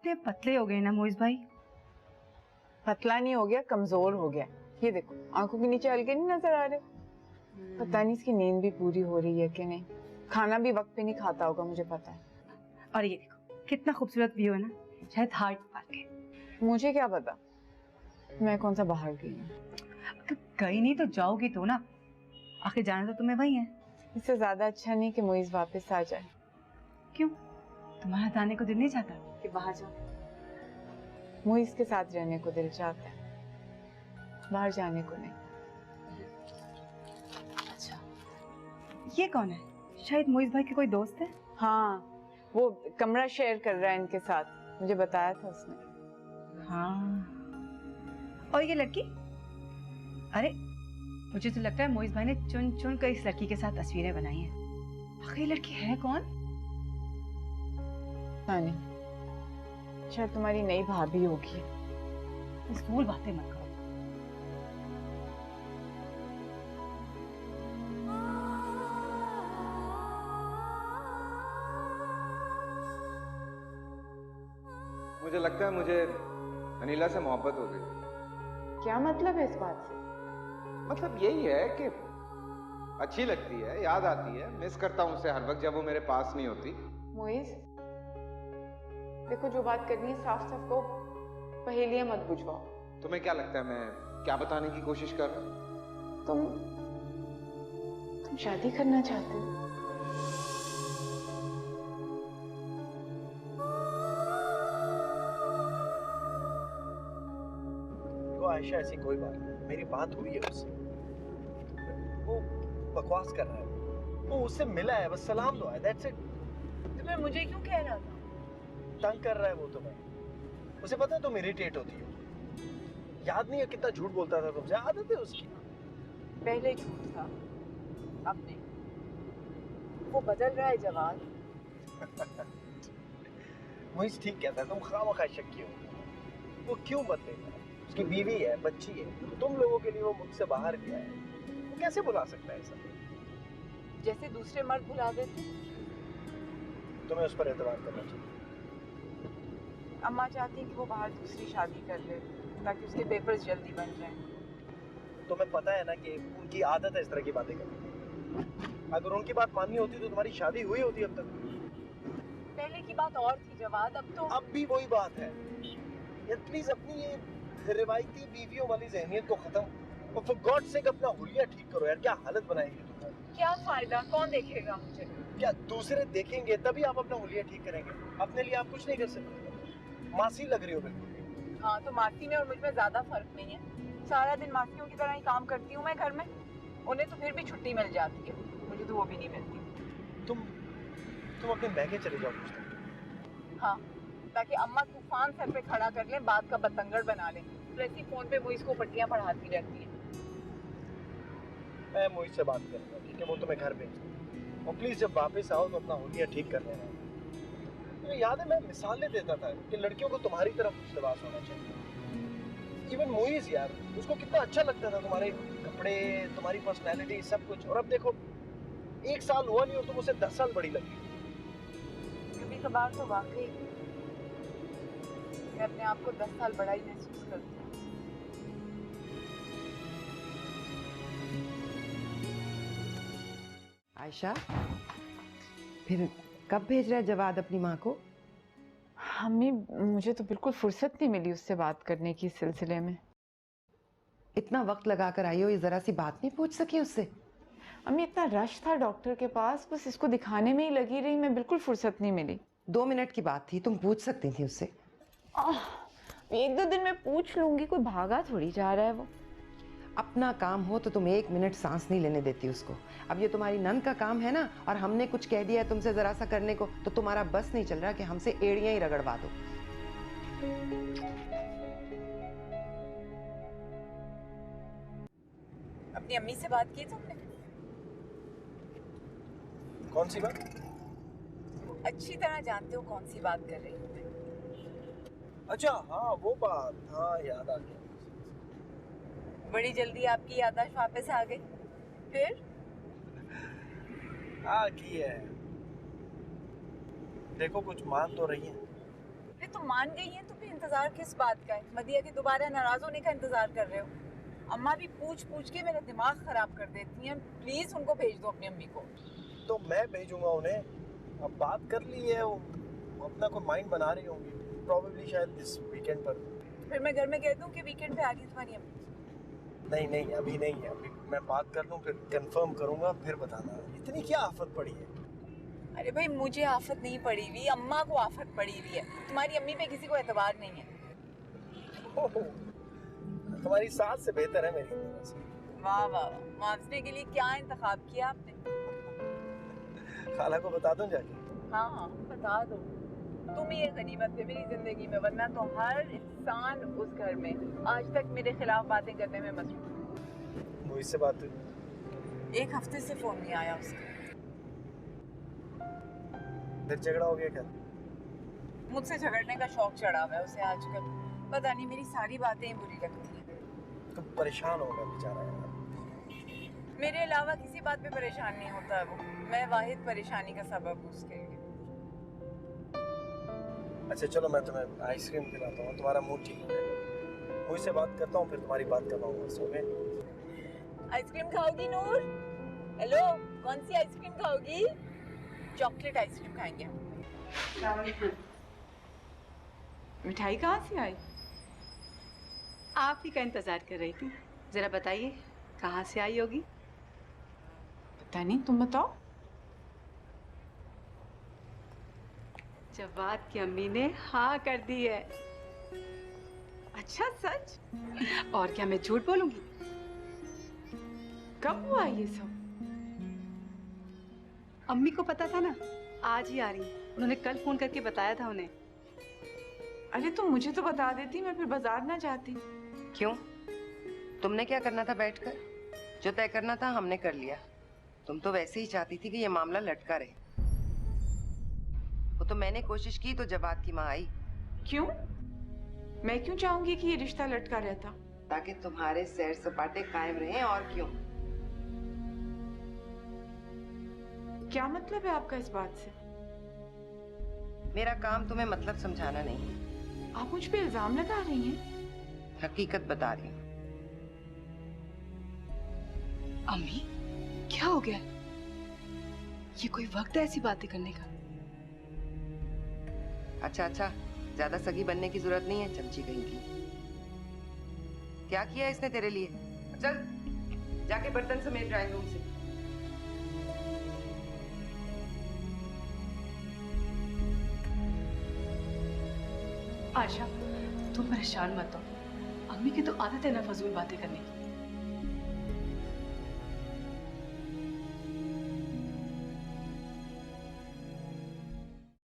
कितने पतले हो गए ना मोइज भाई। पतला नहीं हो गया, कमजोर हो गया। ये देखो आंखों के नीचे हल्के नहीं नजर आ रहे। पता नहीं इसकी नींद भी पूरी हो रही है कि नहीं। खाना भी वक्त पे नहीं खाता होगा, मुझे पता है। और ये देखो कितना खूबसूरत व्यू है ना, शायद हार्ट पार्क है। मुझे क्या पता, मैं कौन सा बाहर गई हूँ। तो गई नहीं तो जाओगी तो ना, आखिर जाना तो तुम्हें वही है। इससे ज्यादा अच्छा नहीं कि मोइज वापस आ जाए। क्यों, तुम्हारा जाने को दिल नहीं चाहता कि बाहर जाओ? मोइज के साथ रहने को दिल चाहता है, बाहर जाने को नहीं। अच्छा, ये कौन है? शायद मोइज भाई के कोई दोस्त है। हाँ, वो कमरा शेयर कर रहा है इनके साथ, मुझे बताया था उसने। हाँ, और ये लड़की? अरे मुझे तो लगता है मोइज भाई ने चुन चुन कर इस लड़की के साथ तस्वीरें बनाई हैं। आखिर ये लड़की है कौन? नहीं, शायद तुम्हारी नई भाभी होगी। फजूल बातें मत करो। मुझे लगता है मुझे अनिला से मोहब्बत हो गई। क्या मतलब है इस बात से? मतलब यही है कि अच्छी लगती है, याद आती है, मिस करता हूँ उसे हर वक्त जब वो मेरे पास नहीं होती। मोइज देखो, जो बात करनी है साफ साफ को, पहेलियां मत बुझवाओ। तुम्हें क्या लगता है मैं क्या बताने की कोशिश कर रहा हूँ? तुम शादी करना चाहते हो? आयशा ऐसी कोई बात नहीं, मेरी बात हुई है उससे। वो बकवास कर रहा है, वो उससे मिला है, बस सलाम दो है, दैट्स इट। तो फिर मुझे क्यों कह रहा था? तंग कर रहा है वो तुम्हें। उसे पता है तुम इरिटेट होती हो। याद नहीं है कितना झूठ बोलता था तुमसे, आदत है उसकी। पहले झूठ था, अब नहीं। वो बदल रहा है जवान। मुझे ठीक कहता है, तुम खामखा शक्की हो। वो क्यों बदलेगा? उसकी बीवी है, बच्ची है, तुम लोगों के लिए वो मुझसे बाहर गया है, वो कैसे बुला सकता है ऐसा? जैसे दूसरे मर्द भुला देते। तुम्हें उस पर एतबार करना चाहिए। अम्मा चाहती कि वो बाहर दूसरी शादी कर ले ताकि उसके पेपर्स जल्दी बन जाएं। तुम्हें पता है ना कि उनकी आदत है इस तरह की बातें करने। अगर उनकी बात माननी होती तो तुम्हारी शादी हुई होती अब तक। पहले की बात और थी जवाद, अब तो अब भी वही बात है। यार प्लीज अपनी ये रिवायती बीवियों वाली ज़हनियत को खत्म, और फॉर गॉड सेक अपना हुलिया ठीक करो यार। क्या हालत बनाएंगे तुम्हारी? क्या फायदा, कौन देखेगा मुझे? क्या दूसरे देखेंगे तभी आप अपना हुलिया ठीक करेंगे? अपने लिए आप कुछ नहीं कर सकते। मासी लग रही हो बिल्कुल। हाँ, तो मासी में और मुझ में ज्यादा फर्क नहीं है। सारा दिन मासियों की तरह ही काम करती हूँ मैं घर में। उन्हें तो फिर भी छुट्टी मिल जाती है, मुझे तो वो भी नहीं मिलती। तुम अपने महंगे चले जाओ कुछ दिन। हाँ, ताकि अम्मा तूफान सर पे खड़ा कर ले, बात का बतंगड़ बना ले। तो ऐसी फोन पे मुझे इसको पट्टियां पढ़ाती रहती है। मैं मोहित से बात करूंगा, ठीक है? वो तुम्हें घर भेज दूँ। और प्लीज जब वापस आओ तो अपना हुलिया ठीक कर लेना। मुझे याद है मैं मिसालें देता था कि लड़कियों को तुम्हारी तरफ कुछ लिबास होना चाहिए। इवन मोइज यार, उसको कितना अच्छा लगता था तुम्हारे कपड़े, तुम्हारी पर्सनैलिटी, सब कुछ। और अब देखो 1 साल हुआ नहीं और तुम उसे 10 साल बड़ी लगी। कभी कभार तो वाकई मैं अपने आप को 10 साल बड़ा ही महसूस करती हूँ। आयशा, फिर कब भेज रहा है जवाद अपनी माँ को? अम्मी, मुझे तो बिल्कुल फुर्सत नहीं मिली उससे बात करने की, इस सिलसिले में। इतना वक्त लगाकर आई हो, ये जरा सी बात नहीं पूछ सकी उससे? अम्मी, इतना रश था डॉक्टर के पास, बस इसको दिखाने में ही लगी रही, मैं बिल्कुल फुर्सत नहीं मिली। 2 मिनट की बात थी, तुम पूछ सकती थी उससे। 1-2 दिन में पूछ लूंगी, कोई भागा थोड़ी जा रहा है वो। अपना काम हो तो तुम 1 मिनट सांस नहीं लेने देती उसको। अब ये तुम्हारी नंद का काम है ना, और हमने कुछ कह दिया है तुमसे जरा सा करने को, तो तुम्हारा बस नहीं चल रहा कि हमसे एड़ियां ही रगड़वा दो। अपनी अम्मी से बात की तुमने? कौन सी बात? अच्छी तरह जानते हो कौन सी बात कर रही हूँ मैं। अच्छा हाँ, वो बात, हाँ याद आ गया। बड़ी जल्दी आपकी याददाश्त वापस आ गई। फिर हाँ की है। देखो कुछ मान तो रही है। फिर तो तुम मान गई हैं तो फिर इंतजार किस बात का है? मदिया के दोबारा नाराज होने का इंतजार कर रहे हो? अम्मा भी पूछ पूछ के मेरा दिमाग खराब कर देती हैं। प्लीज उनको भेज दो अपनी अम्मी को। तो मैं भेजूंगा उन्हें। अब बात कर ली है, वो अपना कोई माइंड बना रही होंगी, प्रॉबेबली शायद दिस वीकेंड पर। फिर मैं घर में कह दूं कि वीकेंड पे आ रही है तुम्हारी अम्मी? नहीं नहीं, अभी नहीं है। अभी मैं बात कर लूं, फिर कंफर्म करूंगा, फिर बताना। इतनी क्या आफत पड़ी है? अरे भाई मुझे आफत नहीं पड़ी हुई, अम्मा को आफत पड़ी हुई है। तुम्हारी अम्मी पे किसी को एतबार नहीं है। ओहो, तुम्हारी सास से बेहतर है मेरी। वाह वाह, मुआवजे के लिए क्या इंतखाब किया आपने? खाला को बता दूं जाके? हाँ हाँ बता दो। तुम ही एक गनीमत थे मेरी जिंदगी में, वरना तो हर इंसान उस घर में आज तक मेरे खिलाफ बातें करने में मसरूफ। वो इससे बात हुई? एक हफ्ते से फोन नहीं आया उसका। फिर झगड़ा हो गया क्या? मुझसे झगड़ने का शौक चढ़ा हुआ है उसे आजकल। पता नहीं, मेरी सारी बातें ही बुरी लगती हैं। तो परेशान होगा बेचारा यार। मेरे अलावा किसी बात पे परेशान नहीं होता है वो। मैं वाहिद परेशानी का सबब हूँ उसके लिए। अच्छा चलो, मैं तुम्हें आइसक्रीम खिलाता हूँ, तुम्हारा मूड ठीक हो जाएगा। मुझसे बात करता हूँ, फिर तुम्हारी बात करवाऊंगा उससे। ओके? आइसक्रीम खाओगी नूर? हेलो, कौन सी आइसक्रीम खाओगी? चॉकलेट आइसक्रीम खाएंगे हम। मिठाई कहाँ से आई? आप ही का इंतजार कर रही थी। जरा बताइए कहाँ से आई होगी? पता नहीं, तुम बताओ। जवाद की अम्मी ने हाँ कर दी है। अच्छा सच? और क्या मैं झूठ बोलूंगी? कब हुआ ये सब? अम्मी को पता था ना आज ही आ रही है। उन्होंने कल फोन करके बताया था उन्हें। अरे तुम मुझे तो बता देती, मैं फिर बाजार ना जाती। क्यों? तुमने क्या करना था बैठकर? जो तय करना था हमने कर लिया। तुम तो वैसे ही चाहती थी कि ये मामला लटका रहे। वो तो मैंने कोशिश की तो जवाद की माँ आई। क्यों? मैं क्यों चाहूंगी कि ये रिश्ता लटका रहता? ताकि तुम्हारे सैर सपाटे कायम रहें, और क्यों? क्या मतलब है आपका इस बात से? मेरा काम तुम्हें मतलब समझाना नहीं है। आप मुझ पे इल्जाम लगा रही हैं? हकीकत बता रही हूँ। अम्मी क्या हो गया? ये कोई वक्त है ऐसी बातें करने का? अच्छा अच्छा, ज्यादा सगी बनने की जरूरत नहीं है, चमची कहीं की। क्या किया इसने तेरे लिए? चल जाके बर्तन समेट ड्राइंग रूम से। आशा तुम परेशान मत हो। अम्मी की तो आदत है ना फजूल बातें करने की।